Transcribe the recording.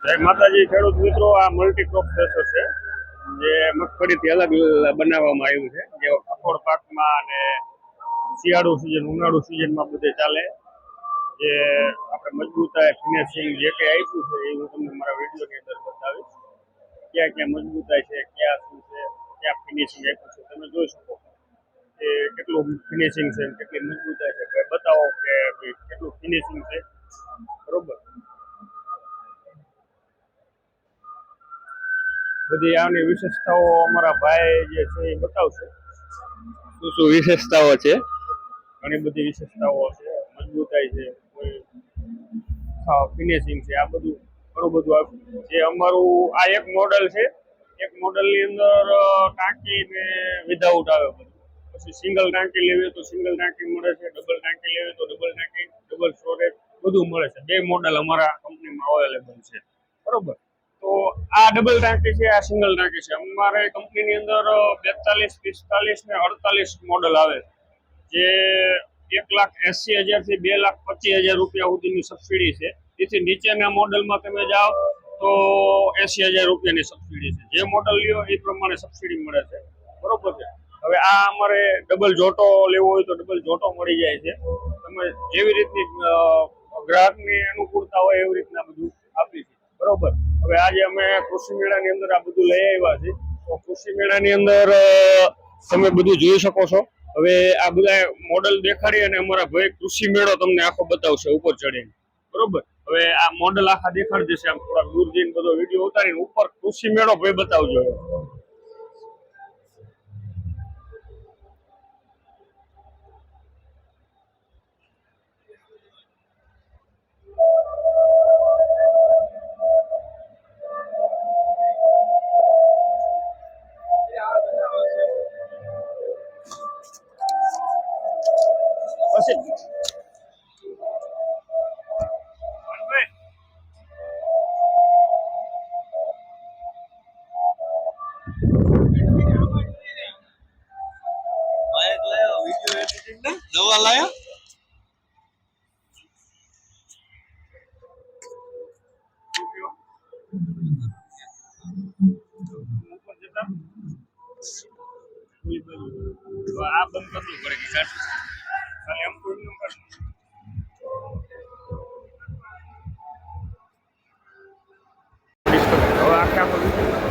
જય માતાજી ખેડૂત મિત્રો, આ મલ્ટીક્રોપ થ્રેશર છે જે મગફળીથી અલગ બનાવવામાં આવ્યું છે, જે કઠોળ પાકમાં અને શિયાળુ સિઝન ઉનાળુ સિઝનમાં બધે ચાલે. જે આપણે મજબૂતાઈ ફિનિશિંગ જે કંઈ આપ્યું છે એ હું તમને મારા વિડીયોની અંદર બતાવીશ. ક્યાં ક્યાં મજબૂતાઈ છે, ક્યાં શું છે, ક્યાં ફિનિશિંગ આપ્યું છે તમે જોઈ શકો કે કેટલું ફિનિશિંગ છે, કેટલી મજબૂતાઈ છે. બતાવો કે કેટલું ફિનિશિંગ છે. બરોબર, બધી આની વિશેષતાઓ અમારા ભાઈ જે છે એ બતાવશે. શું શું વિશેષતાઓ છે? ઘણી બધી વિશેષતાઓ છે. મજબૂતાઈ છે, કોઈ ફિનિશિંગ છે, આ બધું ઘણું બધું આપ્યું જે અમારું આ એક મોડલ છે. એક મોડલની અંદર ટાંકી ને વિધાઉટ આવે બધું. પછી સિંગલ ટાંકી લેવી તો સિંગલ ટાંકી મળે છે, ડબલ ટાંકી લેવી તો ડબલ ટાંકી, ડબલ સ્ટોરેજ બધું મળે છે. બે મોડલ અમારા કંપનીમાં અવેલેબલ છે. બરોબર, તો આ ડબલ ટાંકી છે, આ સિંગલ ટાંકી છે. અમારે કંપનીની અંદર 42, 45 ને 48 મોડલ આવે છે, જે 1,80,000 થી 2,25,000 રૂપિયા સુધીની સબસિડી છે. તેથી નીચેના મોડલમાં તમે જાઓ તો 80,000 રૂપિયાની સબસિડી છે. જે મોડલ લ્યો એ પ્રમાણે સબસિડી મળે છે. બરોબર છે. હવે આ અમારે ડબલ જોટો લેવો હોય તો ડબલ જોટો મળી જાય છે. તમે જેવી રીતની ગ્રાહકની અનુકૂળતા હોય એવી રીતના બધું આપી છે. બરોબર, હવે આજે અમે કૃષિ મેળાની અંદર આ બધું લઈ આવ્યા છે. તો કૃષિ મેળાની અંદર તમે બધું જોઈ શકો છો. હવે આ બધા મોડલ દેખાડી અને અમારા ભાઈ કૃષિ મેળો તમને આખો બતાવશે ઉપર ચડીને. બરોબર, હવે આ મોડલ આખા દેખાડી દેશે. આમ થોડા દૂર જઈને બધો વિડીયો ઉતારીને ઉપર કૃષિ મેળો ભાઈ બતાવજો. પછી દવા લાયા આ બંધ કરવું પડે કે ખાલી એમ કોઈ નંબર હવે આખે આખો